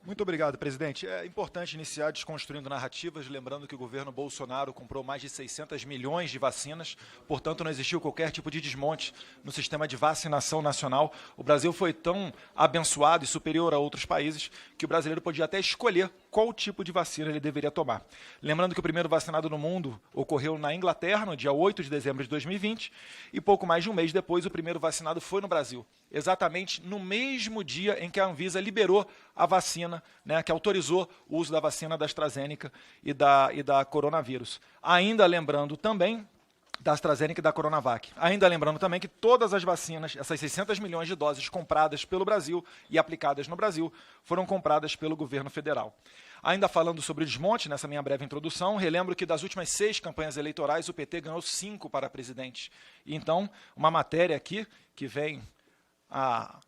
Muito obrigado, presidente. É importante iniciar desconstruindo narrativas, lembrando que o governo Bolsonaro comprou mais de 600 milhões de vacinas, portanto não existiu qualquer tipo de desmonte no sistema de vacinação nacional. O Brasil foi tão abençoado e superior a outros países que o brasileiro podia até escolher qual tipo de vacina ele deveria tomar. Lembrando que o primeiro vacinado no mundo ocorreu na Inglaterra, no dia 8 de dezembro de 2020, e pouco mais de um mês depois o primeiro vacinado foi no Brasil, exatamente no mesmo dia em que a Anvisa liberou a vacina, né, que autorizou o uso da vacina da AstraZeneca e da Coronavírus. Ainda lembrando também da AstraZeneca e da Coronavac. Ainda lembrando também que todas as vacinas, essas 600 milhões de doses compradas pelo Brasil e aplicadas no Brasil, foram compradas pelo governo federal. Ainda falando sobre o desmonte, nessa minha breve introdução, relembro que das últimas 6 campanhas eleitorais, o PT ganhou 5 para presidente. E então, uma matéria aqui, que vem a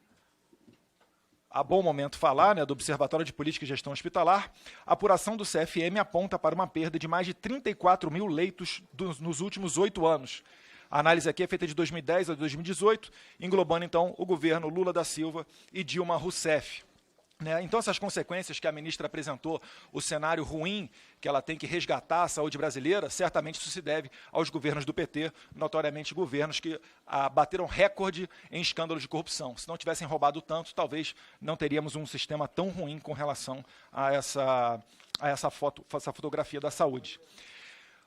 bom momento falar, né, do Observatório de Política e Gestão Hospitalar, a apuração do CFM aponta para uma perda de mais de 34 mil leitos nos últimos 8 anos. A análise aqui é feita de 2010 a 2018, englobando, então, o governo Lula da Silva e Dilma Rousseff. Então, essas consequências que a ministra apresentou, o cenário ruim que ela tem que resgatar a saúde brasileira, certamente isso se deve aos governos do PT, notoriamente governos que bateram recorde em escândalos de corrupção. Se não tivessem roubado tanto, talvez não teríamos um sistema tão ruim com relação a essa fotografia da saúde.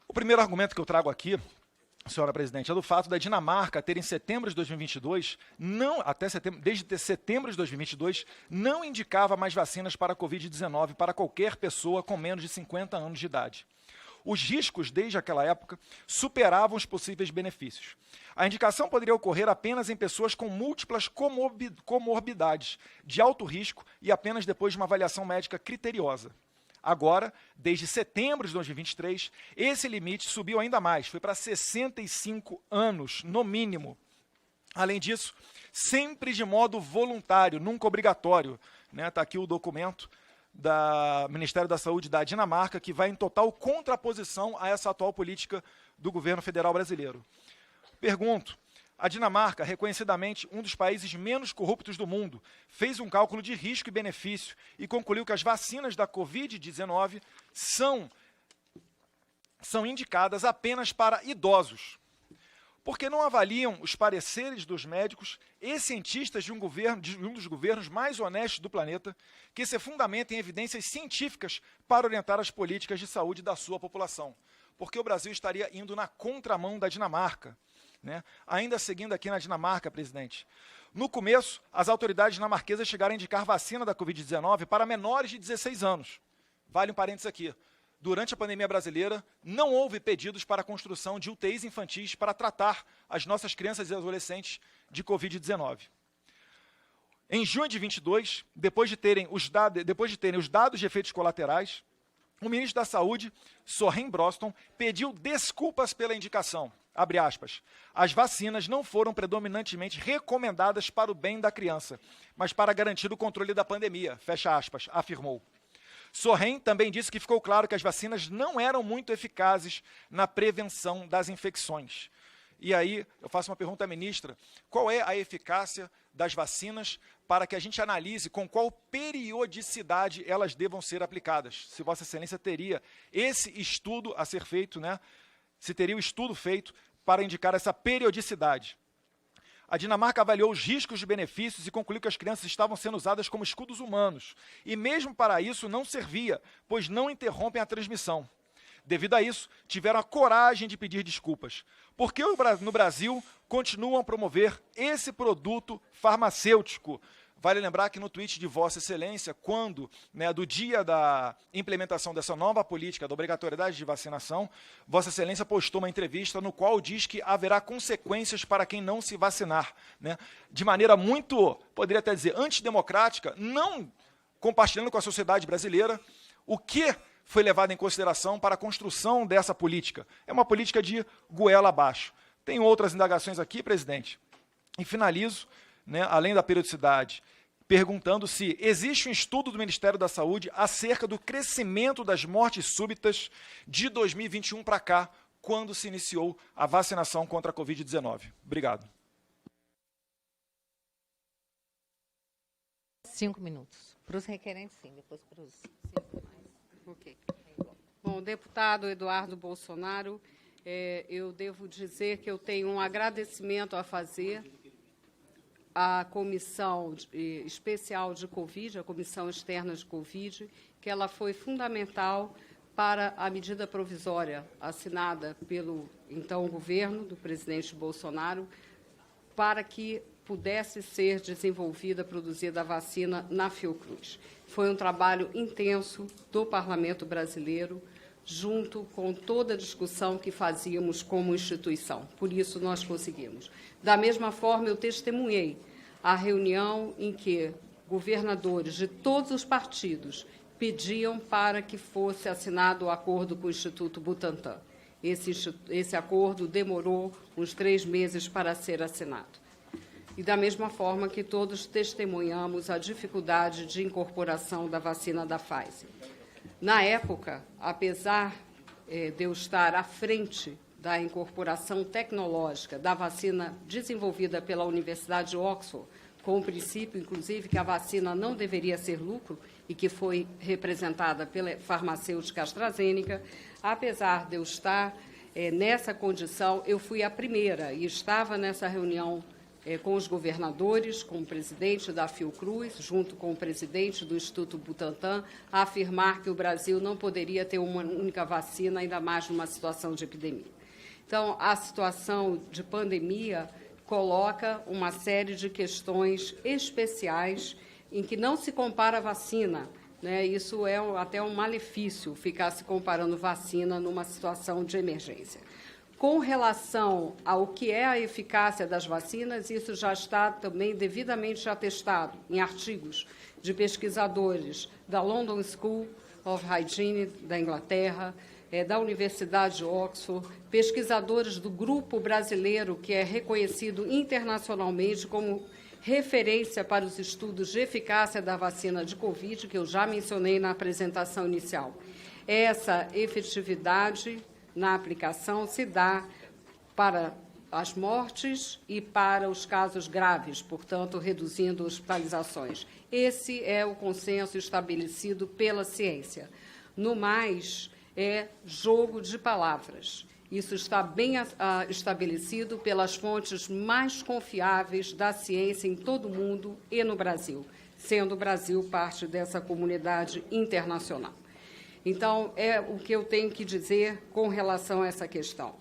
O primeiro argumento que eu trago aqui, senhora presidente, é do fato da Dinamarca ter em setembro de 2022, desde setembro de 2022, não indicava mais vacinas para a Covid-19 para qualquer pessoa com menos de 50 anos de idade. Os riscos, desde aquela época, superavam os possíveis benefícios. A indicação poderia ocorrer apenas em pessoas com múltiplas comorbidades, de alto risco e apenas depois de uma avaliação médica criteriosa. Agora, desde setembro de 2023, esse limite subiu ainda mais, foi para 65 anos, no mínimo. Além disso, sempre de modo voluntário, nunca obrigatório. Está aqui o documento do Ministério da Saúde da Dinamarca, que vai em total contraposição a essa atual política do governo federal brasileiro. Pergunto, a Dinamarca, reconhecidamente um dos países menos corruptos do mundo, fez um cálculo de risco e benefício e concluiu que as vacinas da Covid-19 são indicadas apenas para idosos. Porque não avaliam os pareceres dos médicos e cientistas de um dos governos mais honestos do planeta, que se fundamenta em evidências científicas para orientar as políticas de saúde da sua população. Porque o Brasil estaria indo na contramão da Dinamarca. Ainda seguindo aqui na Dinamarca, presidente, no começo, as autoridades dinamarquesas chegaram a indicar vacina da Covid-19 para menores de 16 anos. Vale um parênteses aqui. Durante a pandemia brasileira, não houve pedidos para a construção de UTIs infantis para tratar as nossas crianças e adolescentes de Covid-19. Em junho de 22, depois de terem os dados de efeitos colaterais, o ministro da Saúde, Soren Broström, pediu desculpas pela indicação. Abre aspas, as vacinas não foram predominantemente recomendadas para o bem da criança, mas para garantir o controle da pandemia, fecha aspas, afirmou. Soren também disse que ficou claro que as vacinas não eram muito eficazes na prevenção das infecções. E aí, eu faço uma pergunta à ministra, qual é a eficácia das vacinas para que a gente analise com qual periodicidade elas devam ser aplicadas? Se Vossa Excelência teria esse estudo a ser feito, se teria o estudo feito para indicar essa periodicidade. A Dinamarca avaliou os riscos e benefícios e concluiu que as crianças estavam sendo usadas como escudos humanos. E mesmo para isso não servia, pois não interrompem a transmissão. Devido a isso, tiveram a coragem de pedir desculpas. Por que no Brasil continuam a promover esse produto farmacêutico? Vale lembrar que no tweet de Vossa Excelência, quando, do dia da implementação dessa nova política da obrigatoriedade de vacinação, Vossa Excelência postou uma entrevista no qual diz que haverá consequências para quem não se vacinar. De maneira muito, poderia até dizer, antidemocrática, não compartilhando com a sociedade brasileira o que foi levado em consideração para a construção dessa política. É uma política de goela abaixo. Tem outras indagações aqui, presidente, e finalizo, além da periodicidade, perguntando se existe um estudo do Ministério da Saúde acerca do crescimento das mortes súbitas de 2021 para cá, quando se iniciou a vacinação contra a Covid-19. Obrigado. 5 minutos. Para os requerentes, sim, depois para os demais. Ok. Bom, deputado Eduardo Bolsonaro, eu devo dizer que eu tenho um agradecimento a fazer à Comissão Especial de Covid, a Comissão Externa de Covid, que ela foi fundamental para a medida provisória assinada pelo, então, governo do presidente Bolsonaro, para que pudesse ser desenvolvida, produzida a vacina na Fiocruz. Foi um trabalho intenso do Parlamento brasileiro, junto com toda a discussão que fazíamos como instituição. Por isso, nós conseguimos. Da mesma forma, eu testemunhei a reunião em que governadores de todos os partidos pediam para que fosse assinado o acordo com o Instituto Butantan. Esse acordo demorou uns 3 meses para ser assinado. E da mesma forma que todos testemunhamos a dificuldade de incorporação da vacina da Pfizer. Na época, apesar de eu estar à frente da incorporação tecnológica da vacina desenvolvida pela Universidade de Oxford, com o princípio, inclusive, que a vacina não deveria ser lucro e que foi representada pela farmacêutica AstraZeneca, apesar de eu estar nessa condição, eu fui a primeira e estava nessa reunião com os governadores, com o presidente da Fiocruz, junto com o presidente do Instituto Butantan, a afirmar que o Brasil não poderia ter uma única vacina, ainda mais numa situação de epidemia. Então, a situação de pandemia coloca uma série de questões especiais em que não se compara a vacina, né? Isso é até um malefício, ficar se comparando vacina numa situação de emergência. Com relação ao que é a eficácia das vacinas, isso já está também devidamente atestado em artigos de pesquisadores da London School of Hygiene, da Inglaterra, da Universidade de Oxford, pesquisadores do grupo brasileiro, que é reconhecido internacionalmente como referência para os estudos de eficácia da vacina de Covid, que eu já mencionei na apresentação inicial. Essa efetividade na aplicação se dá para as mortes e para os casos graves, portanto, reduzindo hospitalizações. Esse é o consenso estabelecido pela ciência. No mais, é jogo de palavras. Isso está bem estabelecido pelas fontes mais confiáveis da ciência em todo o mundo e no Brasil, sendo o Brasil parte dessa comunidade internacional. Então, é o que eu tenho que dizer com relação a essa questão.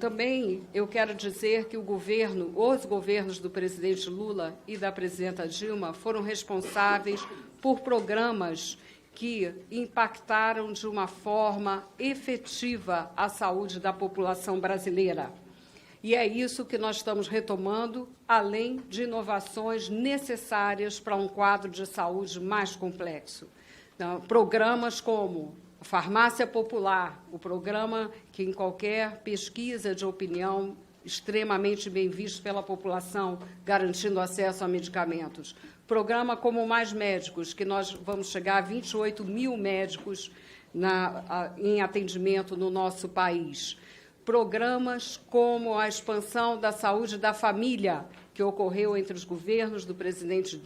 Também eu quero dizer que os governos do presidente Lula e da presidenta Dilma foram responsáveis por programas que impactaram de uma forma efetiva a saúde da população brasileira. E é isso que nós estamos retomando, além de inovações necessárias para um quadro de saúde mais complexo. Então, programas como a Farmácia Popular, o programa que, em qualquer pesquisa de opinião, extremamente bem visto pela população, garantindo acesso a medicamentos. Programa como Mais Médicos, que nós vamos chegar a 28 mil médicos em atendimento no nosso país. Programas como a expansão da saúde da família, que ocorreu entre os governos do presidente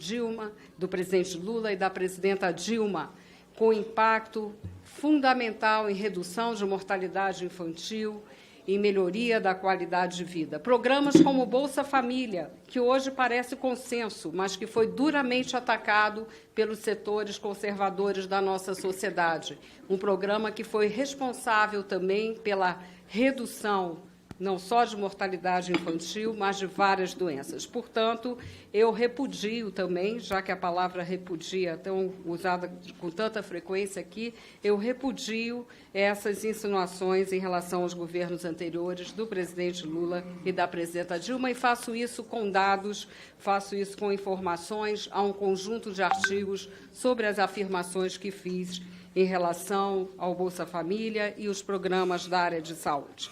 Lula e da presidenta Dilma, com impacto fundamental em redução de mortalidade infantil, em melhoria da qualidade de vida. Programas como Bolsa Família, que hoje parece consenso, mas que foi duramente atacado pelos setores conservadores da nossa sociedade. Um programa que foi responsável também pela redução não só de mortalidade infantil, mas de várias doenças. Portanto, eu repudio também, já que a palavra repudia é tão usada com tanta frequência aqui, eu repudio essas insinuações em relação aos governos anteriores do presidente Lula e da presidenta Dilma, e faço isso com dados, faço isso com informações, há um conjunto de artigos sobre as afirmações que fiz em relação ao Bolsa Família e os programas da área de saúde.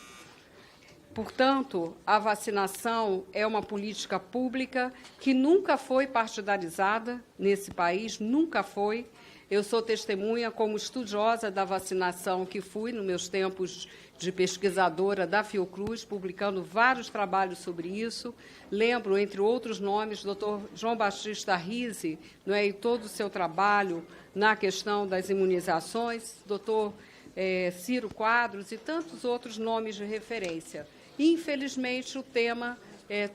Portanto, a vacinação é uma política pública que nunca foi partidarizada nesse país, nunca foi. Eu sou testemunha, como estudiosa da vacinação que fui nos meus tempos de pesquisadora da Fiocruz, publicando vários trabalhos sobre isso. Lembro, entre outros nomes, Dr. João Batista Rizzi, não é, e todo o seu trabalho na questão das imunizações, Dr. Ciro Quadros e tantos outros nomes de referência. Infelizmente, o tema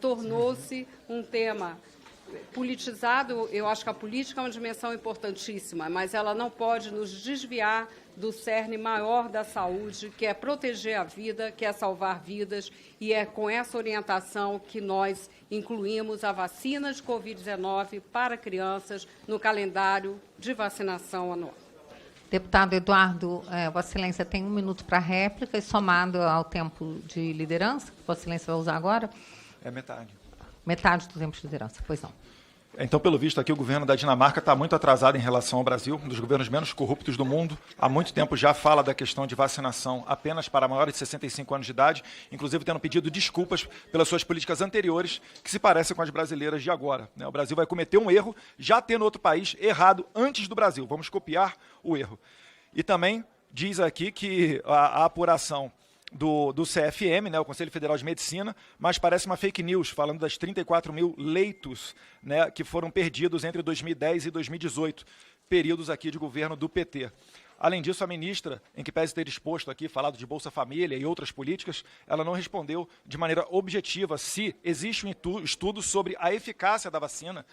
tornou-se um tema politizado. Eu acho que a política é uma dimensão importantíssima, mas ela não pode nos desviar do cerne maior da saúde, que é proteger a vida, que é salvar vidas, e é com essa orientação que nós incluímos a vacina de Covid-19 para crianças no calendário de vacinação anual. Deputado Eduardo, Vossa Excelência tem 1 minuto para réplica, e somado ao tempo de liderança, que Vossa Excelência vai usar agora? É metade. Metade do tempo de liderança, pois não. Então, pelo visto, aqui o governo da Dinamarca está muito atrasado em relação ao Brasil, um dos governos menos corruptos do mundo. Há muito tempo já fala da questão de vacinação apenas para maiores de 65 anos de idade, inclusive tendo pedido desculpas pelas suas políticas anteriores, que se parecem com as brasileiras de agora. O Brasil vai cometer um erro, já tendo outro país errado antes do Brasil. Vamos copiar o erro. E também diz aqui que a apuração do CFM, o Conselho Federal de Medicina, mas parece uma fake news, falando das 34 mil leitos que foram perdidos entre 2010 e 2018, períodos aqui de governo do PT. Além disso, a ministra, em que pese ter exposto aqui, falado de Bolsa Família e outras políticas, ela não respondeu de maneira objetiva se existe um estudo sobre a eficácia da vacina,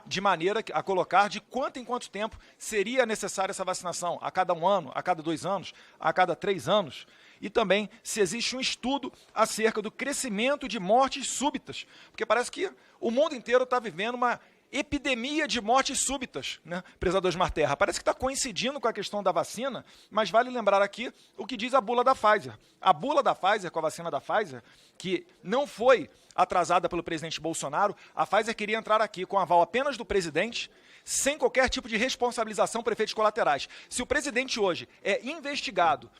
de maneira a colocar de quanto em quanto tempo seria necessária essa vacinação, a cada 1 ano, a cada 2 anos, a cada 3 anos. E também se existe um estudo acerca do crescimento de mortes súbitas, porque parece que o mundo inteiro está vivendo uma epidemia de mortes súbitas, prezador Osmar Terra. Parece que está coincidindo com a questão da vacina, mas vale lembrar aqui o que diz a bula da Pfizer. A bula da Pfizer, com a vacina da Pfizer, que não foi atrasada pelo presidente Bolsonaro, a Pfizer queria entrar aqui com aval apenas do presidente, sem qualquer tipo de responsabilização por efeitos colaterais. Se o presidente hoje é investigado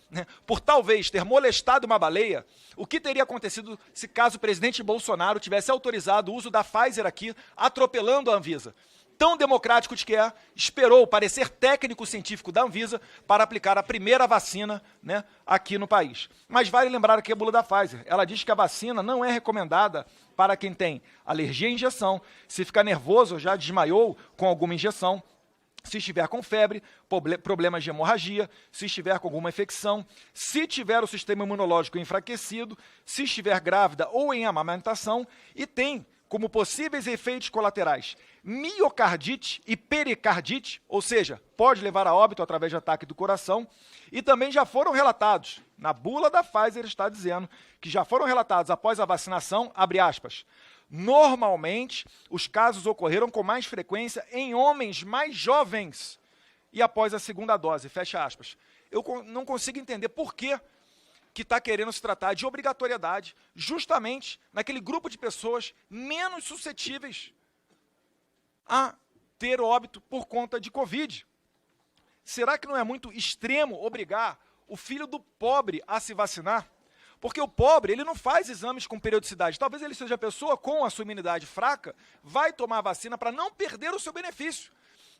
por talvez ter molestado uma baleia, o que teria acontecido se caso o presidente Bolsonaro tivesse autorizado o uso da Pfizer aqui, atropelando a Anvisa? Tão democrático de que esperou o parecer técnico-científico da Anvisa para aplicar a primeira vacina aqui no país. Mas vale lembrar aqui a bula da Pfizer. Ela diz que a vacina não é recomendada para quem tem alergia à injeção, se ficar nervoso ou já desmaiou com alguma injeção, se estiver com febre, problemas de hemorragia, se estiver com alguma infecção, se tiver o sistema imunológico enfraquecido, se estiver grávida ou em amamentação, e tem como possíveis efeitos colaterais miocardite e pericardite, ou seja, pode levar a óbito através de ataque do coração, e também já foram relatados, na bula da Pfizer está dizendo, que já foram relatados após a vacinação, abre aspas, normalmente os casos ocorreram com mais frequência em homens mais jovens e após a segunda dose, fecha aspas. Eu não consigo entender por que está querendo se tratar de obrigatoriedade justamente naquele grupo de pessoas menos suscetíveis a ter óbito por conta de Covid. Será que não é muito extremo obrigar o filho do pobre a se vacinar? Porque o pobre, ele não faz exames com periodicidade. Talvez ele seja a pessoa com a sua imunidade fraca, vai tomar a vacina para não perder o seu benefício,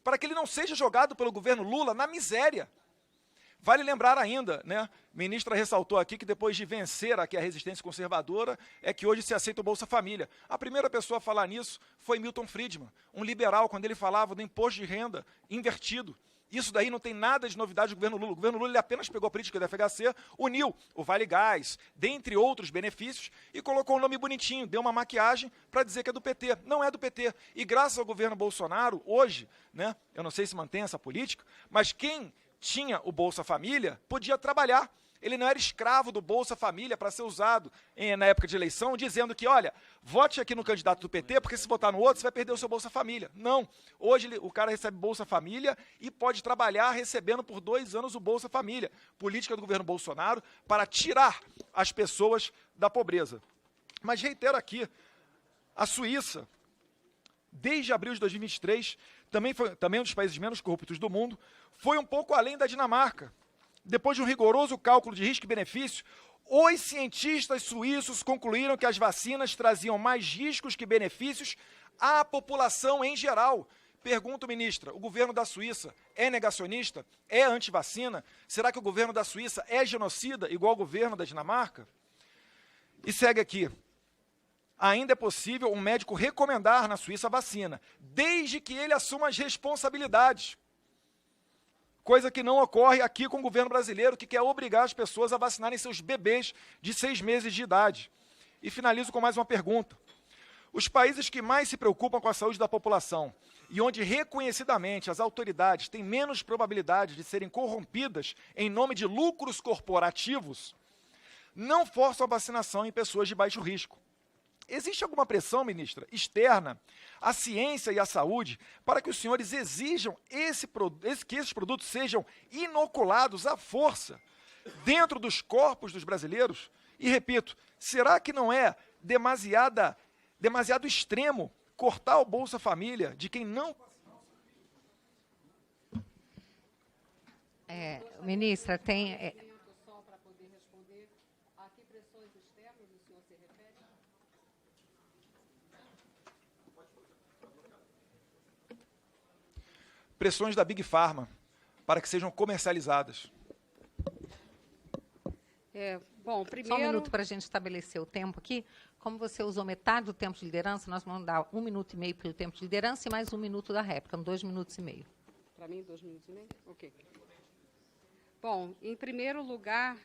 para que ele não seja jogado pelo governo Lula na miséria. Vale lembrar ainda, a ministra ressaltou aqui que depois de vencer aqui a resistência conservadora, é que hoje se aceita o Bolsa Família. A primeira pessoa a falar nisso foi Milton Friedman, um liberal, quando ele falava do imposto de renda invertido. Isso daí não tem nada de novidade do governo Lula. O governo Lula ele apenas pegou a política da FHC, uniu o Vale Gás, dentre outros benefícios, e colocou um nome bonitinho, deu uma maquiagem para dizer que é do PT. Não é do PT. E graças ao governo Bolsonaro, hoje, eu não sei se mantém essa política, mas quem tinha o Bolsa Família podia trabalhar. Ele não era escravo do Bolsa Família para ser usado na época de eleição, dizendo que, olha, vote aqui no candidato do PT, porque se votar no outro, você vai perder o seu Bolsa Família. Não. Hoje o cara recebe Bolsa Família e pode trabalhar recebendo por 2 anos o Bolsa Família. Política do governo Bolsonaro para tirar as pessoas da pobreza. Mas reitero aqui, a Suíça, desde abril de 2023, também um dos países menos corruptos do mundo, foi um pouco além da Dinamarca. Depois de um rigoroso cálculo de risco e benefício, os cientistas suíços concluíram que as vacinas traziam mais riscos que benefícios à população em geral, Pergunto, ministra, o governo da Suíça é negacionista? É antivacina? Será que o governo da Suíça é genocida, igual o governo da Dinamarca? E segue aqui. Ainda é possível um médico recomendar na Suíça a vacina, desde que ele assuma as responsabilidades. Coisa que não ocorre aqui com o governo brasileiro, que quer obrigar as pessoas a vacinarem seus bebês de 6 meses de idade. E finalizo com mais uma pergunta. Os países que mais se preocupam com a saúde da população e onde reconhecidamente as autoridades têm menos probabilidade de serem corrompidas em nome de lucros corporativos, não forçam a vacinação em pessoas de baixo risco. Existe alguma pressão, ministra, externa, à ciência e à saúde, para que os senhores exijam que esses produtos sejam inoculados à força dentro dos corpos dos brasileiros? E, repito, será que não é demasiado extremo cortar o Bolsa Família de quem não... Ministra, tem... Só para poder responder, a que pressões externas o senhor se refere? Pressões da Big Pharma para que sejam comercializadas. Bom, primeiro... Só um minuto para a gente estabelecer o tempo aqui. Como você usou metade do tempo de liderança, nós vamos dar 1 minuto e meio pelo tempo de liderança e mais 1 minuto da réplica, 2 minutos e meio. Para mim, 2 minutos e meio? Ok. Bom, em primeiro lugar,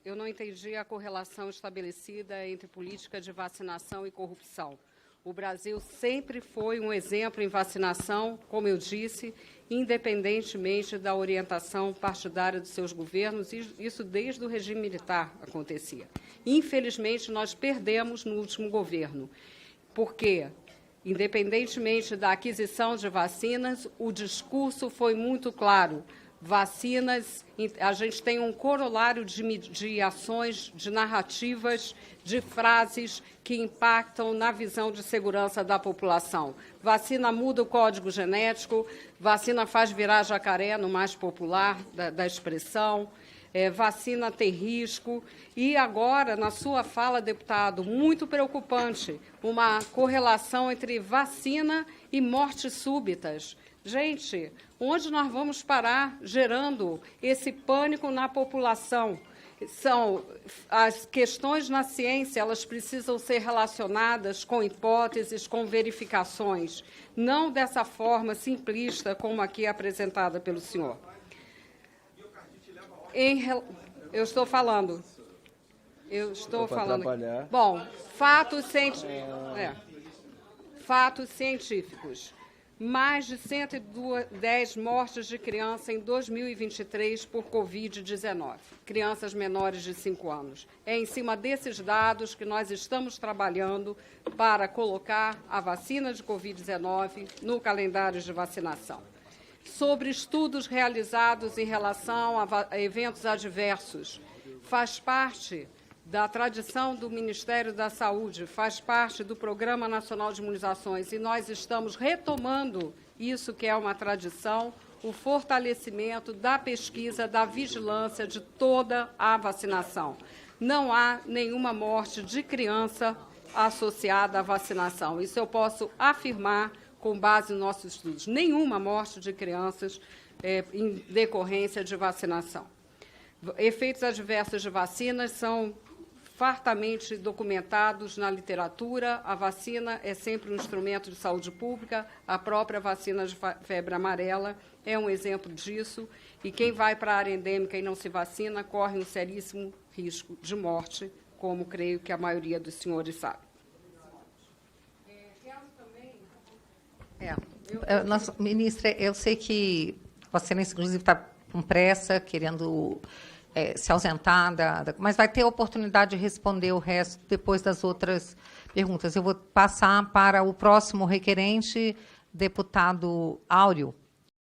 eu não entendi a correlação estabelecida entre política de vacinação e corrupção. O Brasil sempre foi um exemplo em vacinação, como eu disse, independentemente da orientação partidária dos seus governos, e isso desde o regime militar acontecia. Infelizmente, nós perdemos no último governo, porque, independentemente da aquisição de vacinas, o discurso foi muito claro. Vacinas, a gente tem um corolário de ações, de narrativas, de frases que impactam na visão de segurança da população. Vacina muda o código genético, vacina faz virar jacaré, no mais popular da expressão, vacina tem risco. E agora, na sua fala, deputado, muito preocupante, uma correlação entre vacina e mortes súbitas. Gente, onde nós vamos parar gerando esse pânico na população? As questões na ciência, elas precisam ser relacionadas com hipóteses, com verificações, não dessa forma simplista como aqui apresentada pelo senhor. Eu estou falando. Bom, fatos científicos. Mais de 110 mortes de criança em 2023 por Covid-19, crianças menores de 5 anos. É em cima desses dados que nós estamos trabalhando para colocar a vacina de Covid-19 no calendário de vacinação. Sobre estudos realizados em relação a eventos adversos, faz parte da tradição do Ministério da Saúde, faz parte do Programa Nacional de Imunizações, e nós estamos retomando isso que é uma tradição, o fortalecimento da pesquisa, da vigilância de toda a vacinação. Não há nenhuma morte de criança associada à vacinação. Isso eu posso afirmar com base nos nossos estudos. Nenhuma morte de crianças em decorrência de vacinação. Efeitos adversos de vacinas são fartamente documentados na literatura. A vacina é sempre um instrumento de saúde pública, a própria vacina de febre amarela é um exemplo disso, e quem vai para a área endêmica e não se vacina corre um seríssimo risco de morte, como creio que a maioria dos senhores sabe. Ministra, eu sei que Vossa Excelência, inclusive, está com pressa, querendo se ausentar, mas vai ter a oportunidade de responder o resto depois das outras perguntas. Eu vou passar para o próximo requerente, deputado Áureo.